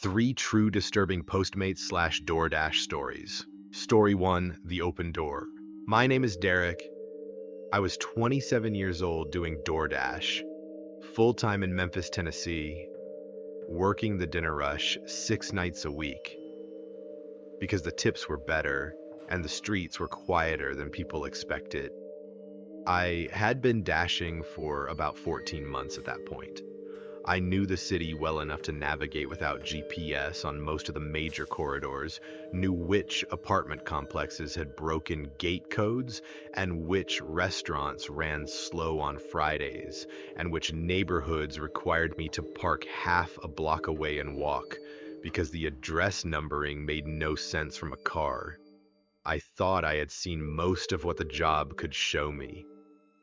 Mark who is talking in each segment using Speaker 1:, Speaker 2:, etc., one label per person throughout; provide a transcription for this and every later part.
Speaker 1: Three true disturbing Postmates/DoorDash stories. Story 1, The Open Door. My name is Derek. I was 27 years old doing DoorDash, full-time in Memphis, Tennessee, working the dinner rush 6 nights a week because the tips were better and the streets were quieter than people expected. I had been dashing for about 14 months at that point. I knew the city well enough to navigate without GPS on most of the major corridors, knew which apartment complexes had broken gate codes, and which restaurants ran slow on Fridays, and which neighborhoods required me to park half a block away and walk, because the address numbering made no sense from a car. I thought I had seen most of what the job could show me.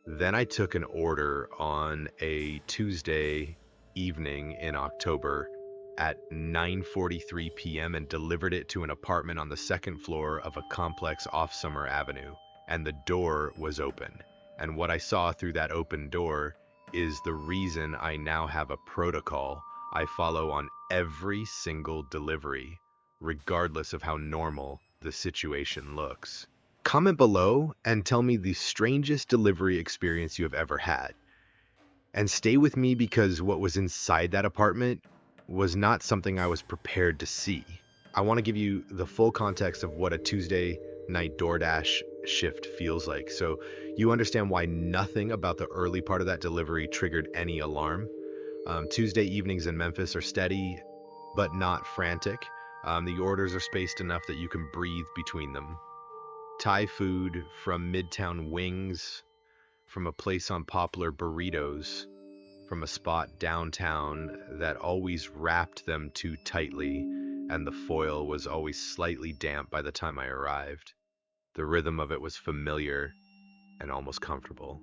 Speaker 1: Then I took an order on a Tuesday evening in October at 9:43 p.m. and delivered it to an apartment on the second floor of a complex off Summer Avenue, and the door was open. And what I saw through that open door is the reason I now have a protocol I follow on every single delivery, regardless of how normal the situation looks. Comment below and tell me the strangest delivery experience you have ever had. And stay with me because what was inside that apartment was not something I was prepared to see. I want to give you the full context of what a Tuesday night DoorDash shift feels like, so you understand why nothing about the early part of that delivery triggered any alarm. Tuesday evenings in Memphis are steady, but not frantic. The orders are spaced enough that you can breathe between them. Thai food from Midtown Wings, from a place on Poplar Burritos, from a spot downtown that always wrapped them too tightly, and the foil was always slightly damp by the time I arrived. The rhythm of it was familiar and almost comfortable.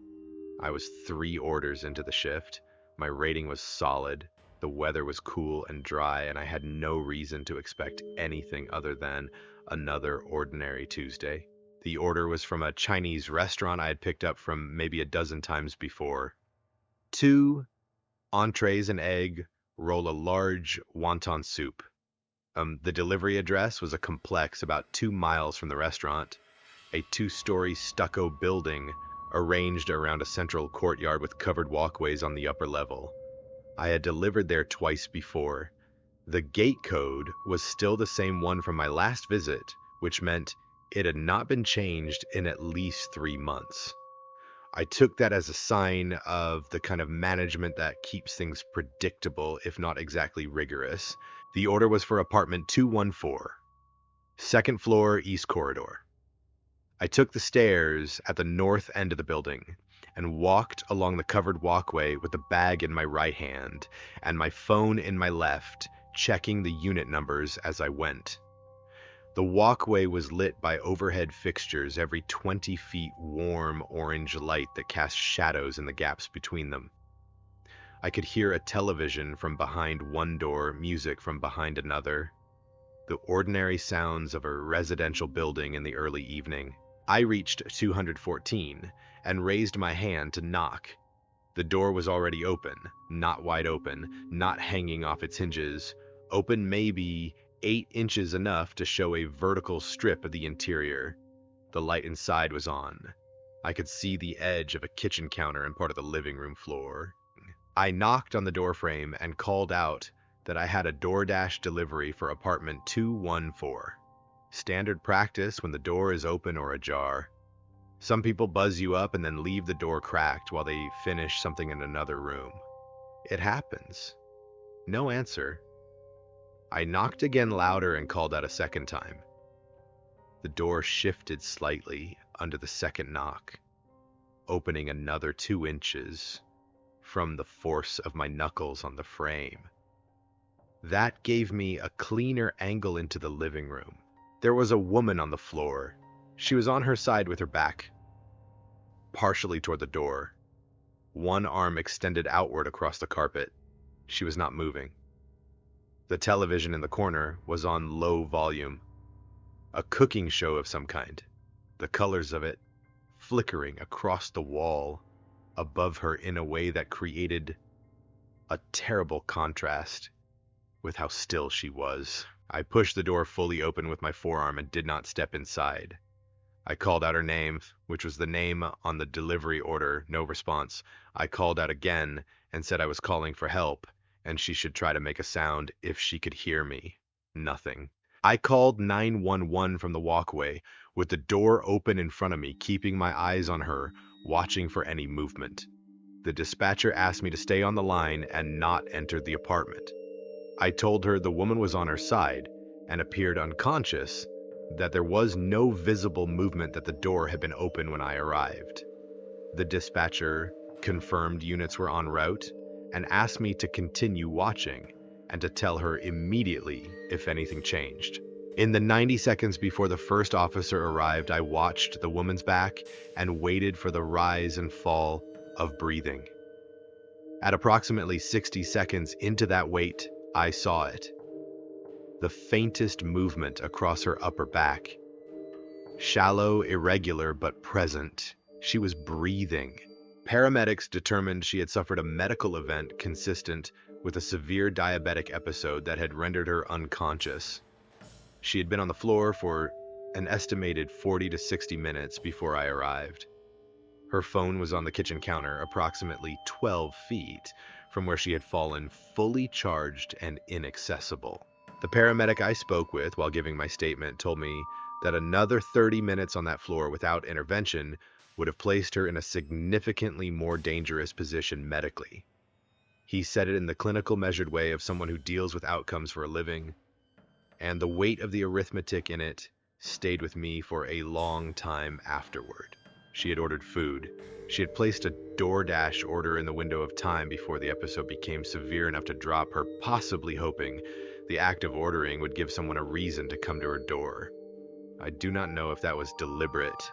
Speaker 1: I was 3 orders into the shift. My rating was solid. The weather was cool and dry, and I had no reason to expect anything other than another ordinary Tuesday. The order was from a Chinese restaurant I had picked up from maybe a dozen times before. 2 entrees and egg, roll a large wonton soup. The delivery address was a complex about 2 miles from the restaurant, a 2-story stucco building arranged around a central courtyard with covered walkways on the upper level. I had delivered there twice before. The gate code was still the same one from my last visit, which meant it had not been changed in at least 3 months. I took that as a sign of the kind of management that keeps things predictable, if not exactly rigorous. The order was for apartment 214, second floor, east corridor. I took the stairs at the north end of the building and walked along the covered walkway with the bag in my right hand and my phone in my left, checking the unit numbers as I went. The walkway was lit by overhead fixtures, every 20 feet warm orange light that cast shadows in the gaps between them. I could hear a television from behind one door, music from behind another. The ordinary sounds of a residential building in the early evening. I reached 214 and raised my hand to knock. The door was already open, not wide open, not hanging off its hinges, open maybe 8 inches enough to show a vertical strip of the interior. The light inside was on. I could see the edge of a kitchen counter and part of the living room floor. I knocked on the doorframe and called out that I had a DoorDash delivery for apartment 214. Standard practice when the door is open or ajar. Some people buzz you up and then leave the door cracked while they finish something in another room. It happens. No answer. I knocked again louder and called out a second time. The door shifted slightly under the second knock, opening another 2 inches from the force of my knuckles on the frame. That gave me a cleaner angle into the living room. There was a woman on the floor. She was on her side with her back partially toward the door, one arm extended outward across the carpet. She was not moving. The television in the corner was on low volume, a cooking show of some kind, the colors of it flickering across the wall above her in a way that created a terrible contrast. with how still she was. I pushed the door fully open with my forearm and did not step inside. I called out her name, which was the name on the delivery order. No response. I called out again and said I was calling for help and she should try to make a sound if she could hear me. Nothing. I called 911 from the walkway with the door open in front of me, keeping my eyes on her, watching for any movement. The dispatcher asked me to stay on the line and not enter the apartment. I told her the woman was on her side and appeared unconscious, that there was no visible movement, that the door had been open when I arrived. The dispatcher confirmed units were en route and asked me to continue watching and to tell her immediately if anything changed. In the 90 seconds before the first officer arrived, I watched the woman's back and waited for the rise and fall of breathing. At approximately 60 seconds into that wait, I saw it. The faintest movement across her upper back. Shallow, irregular, but present. She was breathing. Paramedics determined she had suffered a medical event consistent with a severe diabetic episode that had rendered her unconscious. She had been on the floor for an estimated 40 to 60 minutes before I arrived. Her phone was on the kitchen counter, approximately 12 feet from where she had fallen, fully charged and inaccessible. The paramedic I spoke with while giving my statement told me that another 30 minutes on that floor without intervention would have placed her in a significantly more dangerous position medically. He said it in the clinical, measured way of someone who deals with outcomes for a living, and the weight of the arithmetic in it stayed with me for a long time afterward. She had ordered food. She had placed a DoorDash order in the window of time before the episode became severe enough to drop her, possibly hoping the act of ordering would give someone a reason to come to her door. I do not know if that was deliberate.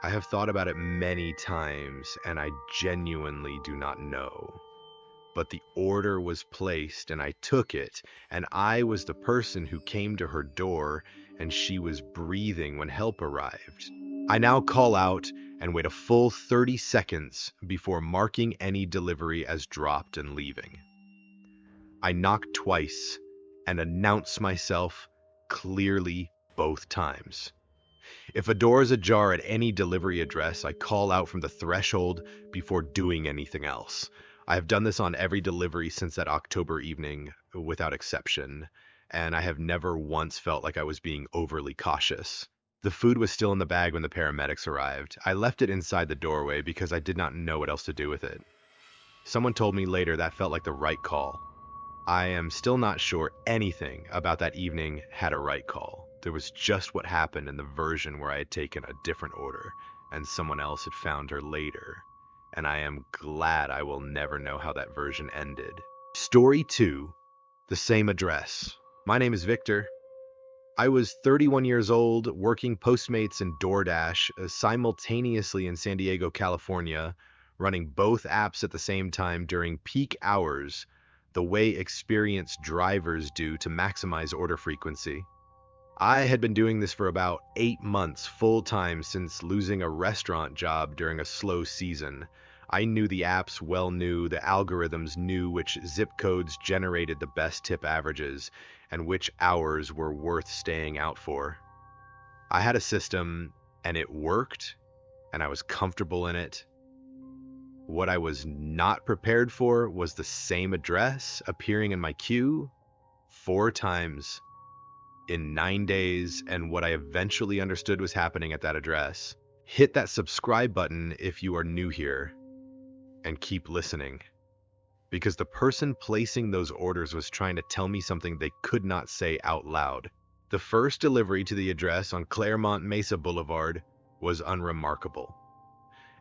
Speaker 1: I have thought about it many times, and I genuinely do not know. But the order was placed, and I took it, and I was the person who came to her door, and she was breathing when help arrived. I now call out and wait a full 30 seconds before marking any delivery as dropped and leaving. I knock twice and announce myself clearly both times. If a door is ajar at any delivery address, I call out from the threshold before doing anything else. I have done this on every delivery since that October evening, without exception, and I have never once felt like I was being overly cautious. The food was still in the bag when the paramedics arrived. I left it inside the doorway because I did not know what else to do with it. Someone told me later that felt like the right call. I am still not sure anything about that evening had a right call. There was just what happened in the version where I had taken a different order and someone else had found her later. And I am glad I will never know how that version ended. Story 2, the same address. My name is Victor. I was 31 years old, working Postmates and DoorDash simultaneously in San Diego, California, running both apps at the same time during peak hours, the way experienced drivers do to maximize order frequency. I had been doing this for about 8 months full-time since losing a restaurant job during a slow season. I knew the apps well, knew the algorithms, knew which zip codes generated the best tip averages and which hours were worth staying out for. I had a system and it worked and I was comfortable in it. What I was not prepared for was the same address appearing in my queue 4 times in 9 days, and what I eventually understood was happening at that address. Hit that subscribe button if you are new here, and keep listening. Because the person placing those orders was trying to tell me something they could not say out loud. The first delivery to the address on Claremont Mesa Boulevard was unremarkable.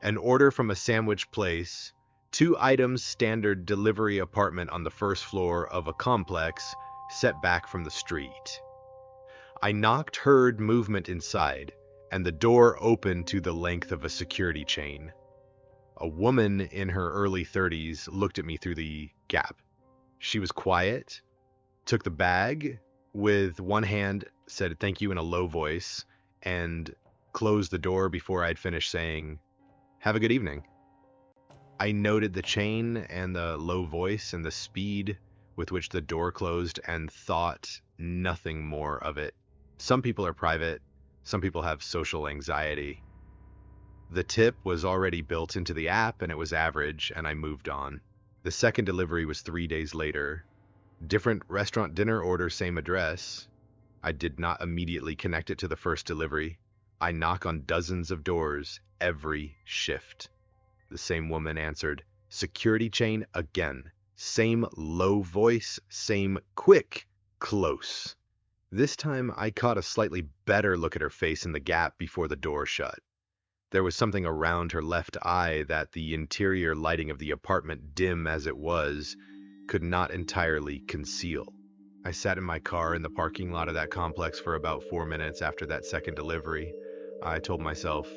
Speaker 1: An order from a sandwich place, 2 items standard delivery apartment on the first floor of a complex set back from the street. I knocked, heard movement inside, and the door opened to the length of a security chain. A woman in her early 30s looked at me through the gap. She was quiet, took the bag with one hand, said thank you in a low voice, and closed the door before I'd finished saying, "Have a good evening." I noted the chain and the low voice and the speed with which the door closed and thought nothing more of it. Some people are private, some people have social anxiety. The tip was already built into the app and it was average, and I moved on. The second delivery was 3 days later. Different restaurant dinner order, same address. I did not immediately connect it to the first delivery. I knock on dozens of doors every shift. The same woman answered. Security chain again. Same low voice, same quick, close. This time I caught a slightly better look at her face in the gap before the door shut. There was something around her left eye that the interior lighting of the apartment, dim as it was, could not entirely conceal. I sat in my car in the parking lot of that complex for about 4 minutes after that second delivery. I told myself,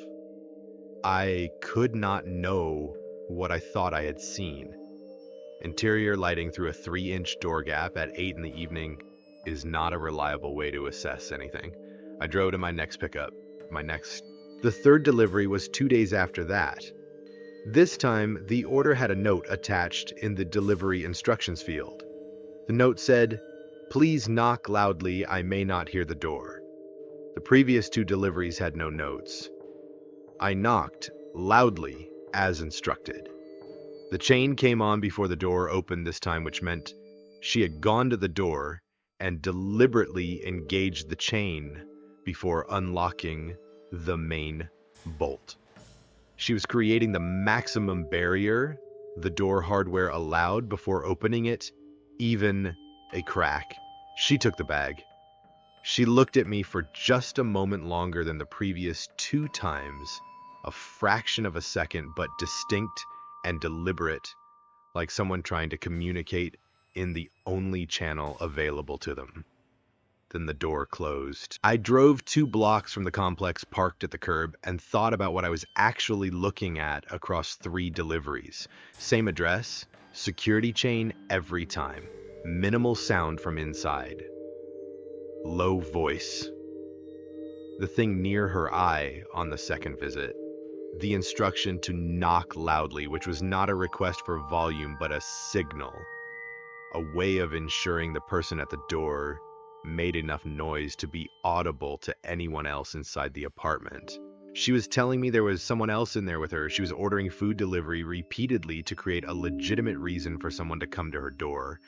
Speaker 1: I could not know what I thought I had seen. Interior lighting through a 3-inch door gap at 8 in the evening is not a reliable way to assess anything. I drove to my next pickup. The third delivery was 2 days after that. This time, the order had a note attached in the delivery instructions field. The note said, "Please knock loudly, I may not hear the door." The previous 2 deliveries had no notes. I knocked loudly as instructed. The chain came on before the door opened this time, which meant she had gone to the door and deliberately engaged the chain before unlocking the main bolt. She was creating the maximum barrier the door hardware allowed before opening it, even a crack. She took the bag. She looked at me for just a moment longer than the previous 2 times, a fraction of a second, but distinct and deliberate, like someone trying to communicate in the only channel available to them. Then the door closed. I drove 2 blocks from the complex, parked at the curb, and thought about what I was actually looking at across 3 deliveries. Same address, security chain every time. Minimal sound from inside. Low voice. The thing near her eye on the second visit. The instruction to knock loudly, which was not a request for volume, but a signal. A way of ensuring the person at the door made enough noise to be audible to anyone else inside the apartment. She was telling me there was someone else in there with her. She was ordering food delivery repeatedly to create a legitimate reason for someone to come to her door.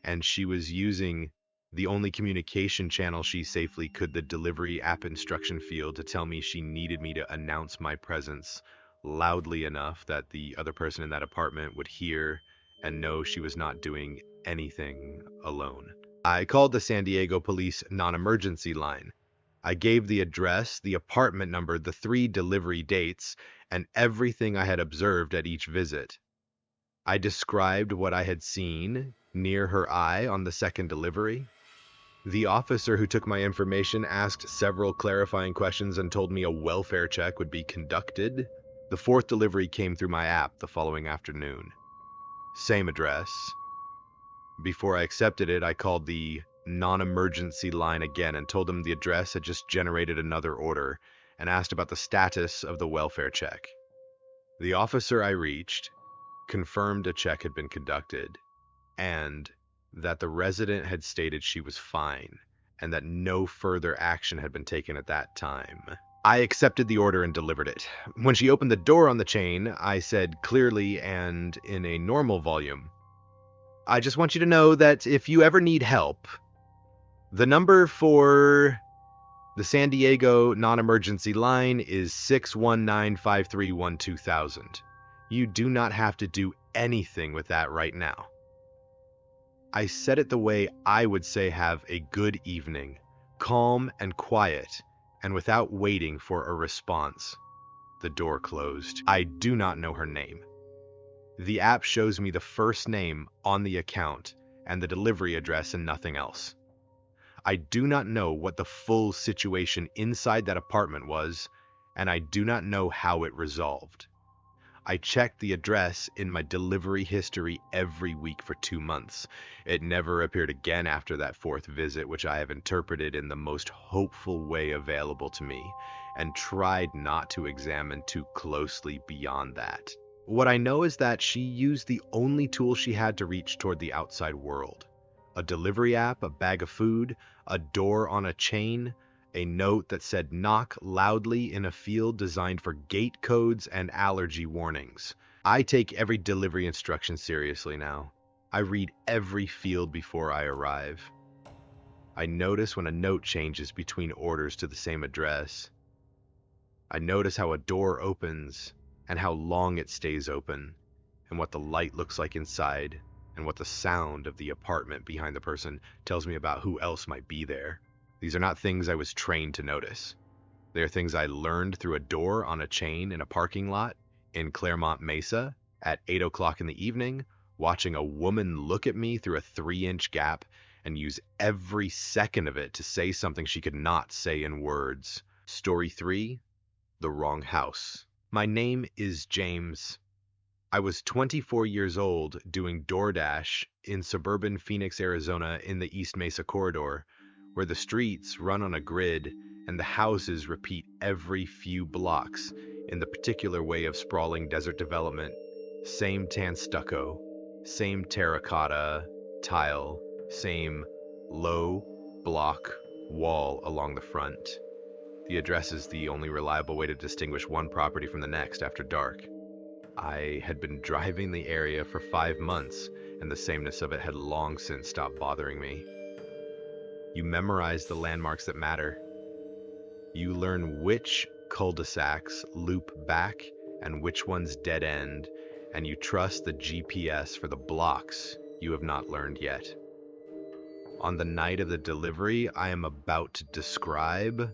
Speaker 1: And she was using the only communication channel she safely could, the delivery app instruction field, to tell me she needed me to announce my presence loudly enough that the other person in that apartment would hear and know she was not doing anything alone. I called the San Diego police non-emergency line. I gave the address, the apartment number, the 3 delivery dates, and everything I had observed at each visit. I described what I had seen near her eye on the second delivery. The officer who took my information asked several clarifying questions and told me a welfare check would be conducted. The 4th delivery came through my app the following afternoon. Same address. Before I accepted it, I called the non-emergency line again and told them the address had just generated another order and asked about the status of the welfare check. The officer I reached confirmed a check had been conducted and that the resident had stated she was fine and that no further action had been taken at that time. I accepted the order and delivered it. When she opened the door on the chain, I said clearly and in a normal volume, "I just want you to know that if you ever need help, the number for the San Diego non-emergency line is 619-531-2000. You do not have to do anything with that right now." I said it the way I would say have a good evening, calm and quiet, and without waiting for a response. The door closed. I do not know her name. The app shows me the first name on the account and the delivery address and nothing else. I do not know what the full situation inside that apartment was, and I do not know how it resolved. I checked the address in my delivery history every week for 2 months. It never appeared again after that 4th visit, which I have interpreted in the most hopeful way available to me, and tried not to examine too closely beyond that. What I know is that she used the only tool she had to reach toward the outside world. A delivery app, a bag of food, a door on a chain, a note that said knock loudly in a field designed for gate codes and allergy warnings. I take every delivery instruction seriously now. I read every field before I arrive. I notice when a note changes between orders to the same address. I notice how a door opens and how long it stays open, and what the light looks like inside, and what the sound of the apartment behind the person tells me about who else might be there. These are not things I was trained to notice. They are things I learned through a door on a chain in a parking lot in Claremont Mesa at 8 o'clock in the evening, watching a woman look at me through a 3-inch gap and use every second of it to say something she could not say in words. Story 3, The Wrong House. My name is James. I was 24 years old doing DoorDash in suburban Phoenix, Arizona in the East Mesa corridor, where the streets run on a grid and the houses repeat every few blocks in the particular way of sprawling desert development. Same tan stucco, same terracotta tile, same low block wall along the front. The address is the only reliable way to distinguish one property from the next after dark. I had been driving the area for 5 months, and the sameness of it had long since stopped bothering me. You memorize the landmarks that matter. You learn which cul-de-sacs loop back and which ones dead end, and you trust the GPS for the blocks you have not learned yet. On the night of the delivery I am about to describe,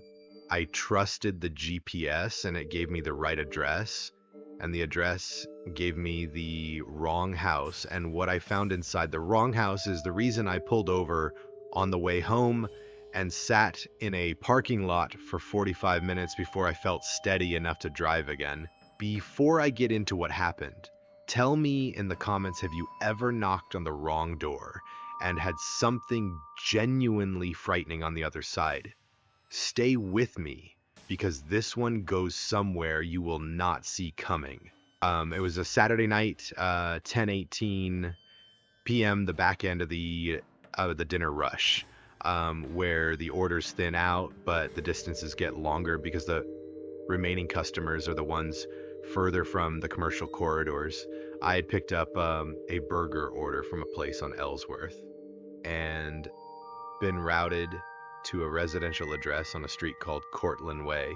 Speaker 1: I trusted the GPS and it gave me the right address, and the address gave me the wrong house, and what I found inside the wrong house is the reason I pulled over on the way home and sat in a parking lot for 45 minutes before I felt steady enough to drive again. Before I get into what happened, tell me in the comments, have you ever knocked on the wrong door and had something genuinely frightening on the other side? Stay with me, because this one goes somewhere you will not see coming. It was a Saturday night, 10:18 p.m., the back end of the dinner rush, where the orders thin out, but the distances get longer because the remaining customers are the ones further from the commercial corridors. I had picked up a burger order from a place on Ellsworth and been routed to a residential address on a street called Cortland Way.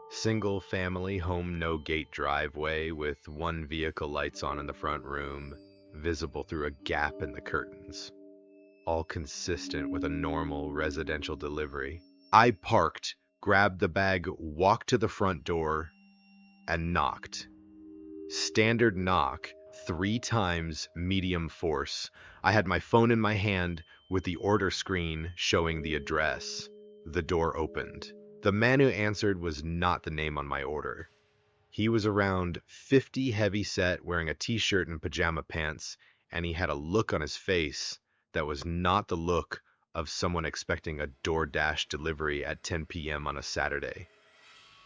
Speaker 1: Single family home, no gate driveway with one vehicle lights on in the front room, visible through a gap in the curtains. All consistent with a normal residential delivery. I parked, grabbed the bag, walked to the front door, and knocked. Standard knock, 3 times medium force. I had my phone in my hand with the order screen showing the address. The door opened. The man who answered was not the name on my order. He was around 50, heavy set, wearing a t-shirt and pajama pants, and he had a look on his face that was not the look of someone expecting a DoorDash delivery at 10 p.m. on a Saturday.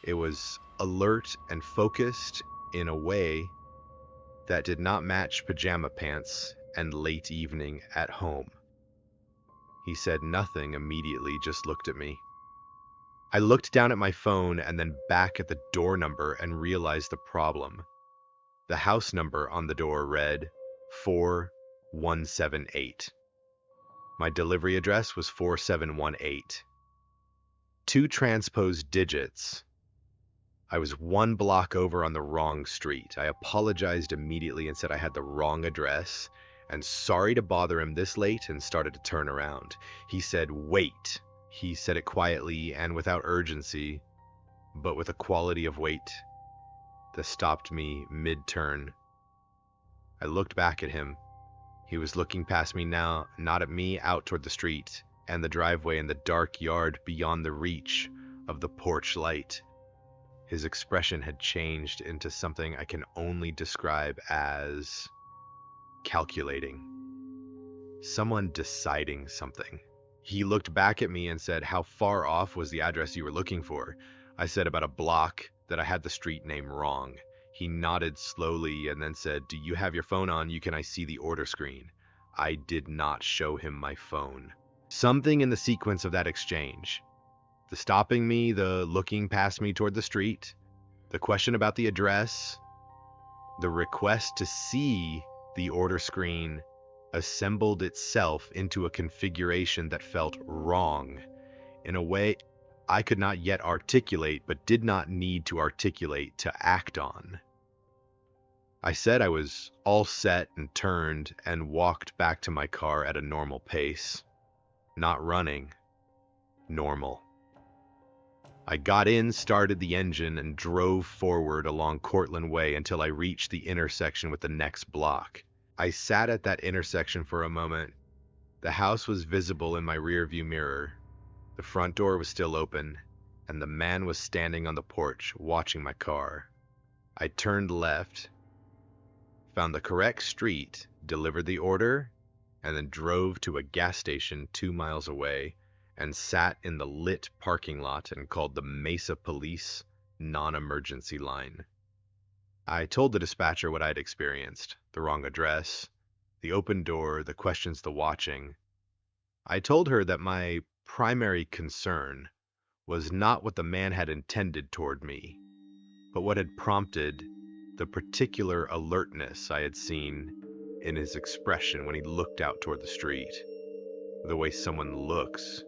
Speaker 1: It was alert and focused in a way that did not match pajama pants and late evening at home. He said nothing immediately, just looked at me. I looked down at my phone and then back at the door number and realized the problem. The house number on the door read 4178. My delivery address was 4718. 2 transposed digits. I was 1 block over on the wrong street. I apologized immediately and said I had the wrong address, and sorry to bother him this late, and started to turn around. He said, "Wait." He said it quietly and without urgency, but with a quality of weight that stopped me mid-turn. I looked back at him. He was looking past me now, not at me, out toward the street and the driveway and the dark yard beyond the reach of the porch light. His expression had changed into something I can only describe as calculating. Someone deciding something. He looked back at me and said, "How far off was the address you were looking for?" I said about a block, that I had the street name wrong. He nodded slowly and then said, "Do you have your phone on you? Can I see the order screen?" I did not show him my phone. Something in the sequence of that exchange, the stopping me, the looking past me toward the street, the question about the address, the request to see the order screen, assembled itself into a configuration that felt wrong in a way I could not yet articulate, but did not need to articulate to act on. I said I was all set and turned and walked back to my car at a normal pace. Not running, normal. I got in, started the engine, and drove forward along Cortlandt Way until I reached the intersection with the next block. I sat at that intersection for a moment. The house was visible in my rearview mirror. The front door was still open, and the man was standing on the porch watching my car. I turned left, found the correct street, delivered the order, and then drove to a gas station 2 miles away and sat in the lit parking lot and called the Mesa Police non-emergency line. I told the dispatcher what I'd experienced, the wrong address, the open door, the questions, the watching. I told her that my primary concern was not what the man had intended toward me, but what had prompted the particular alertness I had seen in his expression when he looked out toward the street. The way someone looks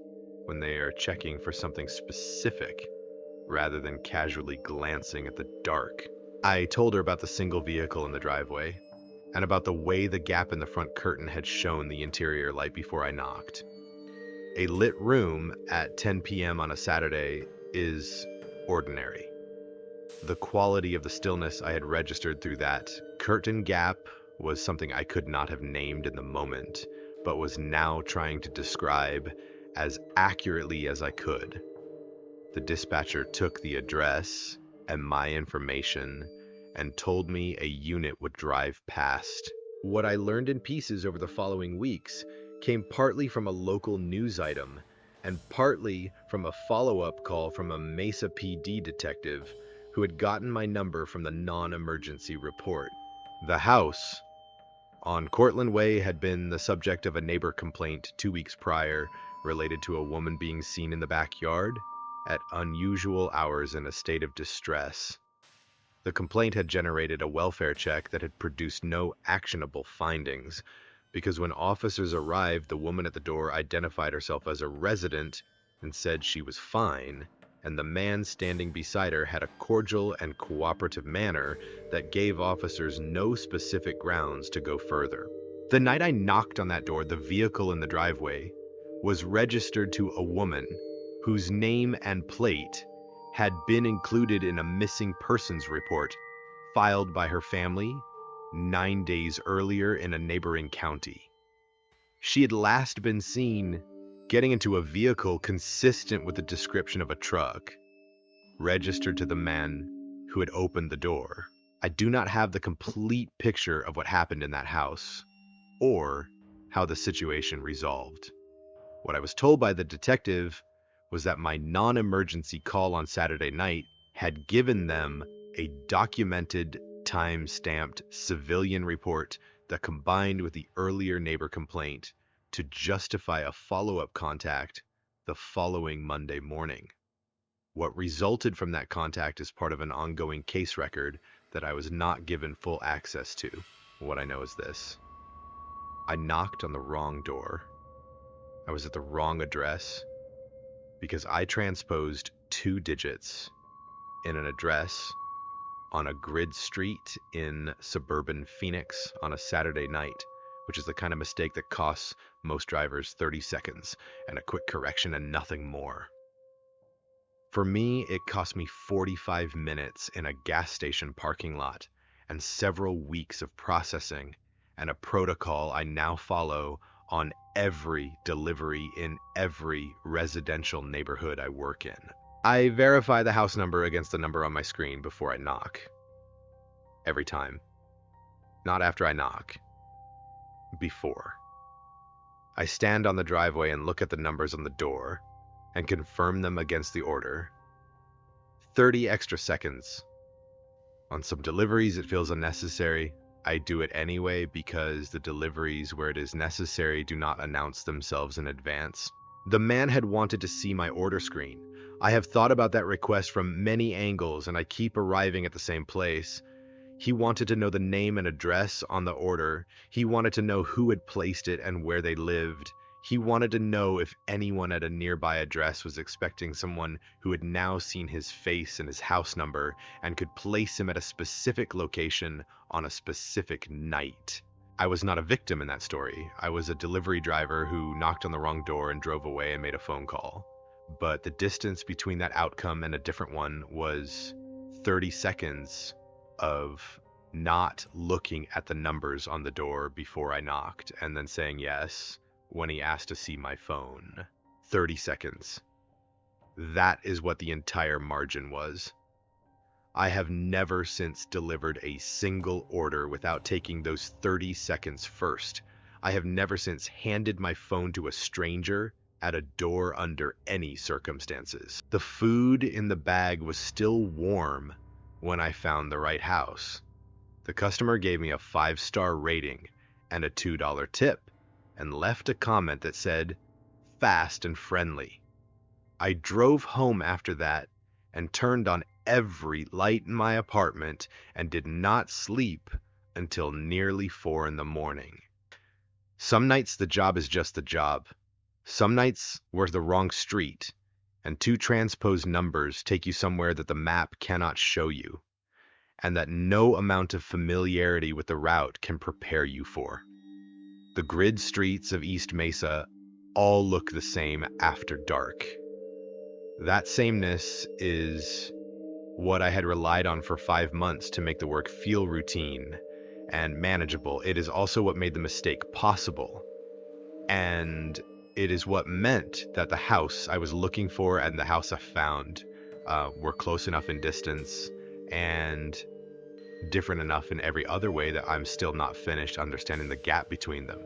Speaker 1: when they are checking for something specific rather than casually glancing at the dark. I told her about the single vehicle in the driveway and about the way the gap in the front curtain had shown the interior light before I knocked. A lit room at 10 p.m. on a Saturday is ordinary. The quality of the stillness I had registered through that curtain gap was something I could not have named in the moment, but was now trying to describe as accurately as I could. The dispatcher took the address and my information and told me a unit would drive past. What I learned in pieces over the following weeks came partly from a local news item and partly from a follow-up call from a Mesa PD detective who had gotten my number from the non-emergency report. The house on Cortlandt Way had been the subject of a neighbor complaint 2 weeks prior related to a woman being seen in the backyard at unusual hours in a state of distress. The complaint had generated a welfare check that had produced no actionable findings, because when officers arrived, the woman at the door identified herself as a resident and said she was fine, and the man standing beside her had a cordial and cooperative manner that gave officers no specific grounds to go further. The night I knocked on that door, the vehicle in the driveway was registered to a woman whose name and plate had been included in a missing persons report filed by her family 9 days earlier in a neighboring county. She had last been seen getting into a vehicle consistent with the description of a truck, registered to the man who had opened the door. I do not have the complete picture of what happened in that house, or how the situation resolved. What I was told by the detective was that my non-emergency call on Saturday night had given them a documented, time-stamped civilian report that combined with the earlier neighbor complaint to justify a follow-up contact the following Monday morning. What resulted from that contact is part of an ongoing case record that I was not given full access to. What I know is this: I knocked on the wrong door. I was at the wrong address because I transposed 2 digits in an address on a grid street in suburban Phoenix on a Saturday night, which is the kind of mistake that costs most drivers 30 seconds and a quick correction and nothing more. For me, it cost me 45 minutes in a gas station parking lot and several weeks of processing and a protocol I now follow on every delivery in every residential neighborhood I work in. I verify the house number against the number on my screen before I knock. Every time. Not after I knock. Before. I stand on the driveway and look at the numbers on the door and confirm them against the order. 30 extra seconds. On some deliveries, it feels unnecessary. I do it anyway because the deliveries where it is necessary do not announce themselves in advance. The man had wanted to see my order screen. I have thought about that request from many angles and I keep arriving at the same place. He wanted to know the name and address on the order. He wanted to know who had placed it and where they lived. He wanted to know if anyone at a nearby address was expecting someone who had now seen his face and his house number and could place him at a specific location on a specific night. I was not a victim in that story. I was a delivery driver who knocked on the wrong door and drove away and made a phone call. But the distance between that outcome and a different one was 30 seconds of not looking at the numbers on the door before I knocked and then saying yes when he asked to see my phone. 30 seconds. That is what the entire margin was. I have never since delivered a single order without taking those 30 seconds first. I have never since handed my phone to a stranger at a door under any circumstances. The food in the bag was still warm when I found the right house. The customer gave me a 5-star rating and a $2 tip and left a comment that said, "Fast and friendly." I drove home after that and turned on every light in my apartment and did not sleep until nearly 4 in the morning. Some nights the job is just the job. Some nights we're the wrong street, and 2 transposed numbers take you somewhere that the map cannot show you, and that no amount of familiarity with the route can prepare you for. The grid streets of East Mesa all look the same after dark. That sameness is what I had relied on for 5 months to make the work feel routine and manageable. It is also what made the mistake possible. And it is what meant that the house I was looking for and the house I found were close enough in distance and different enough in every other way that I'm still not finished understanding the gap between them.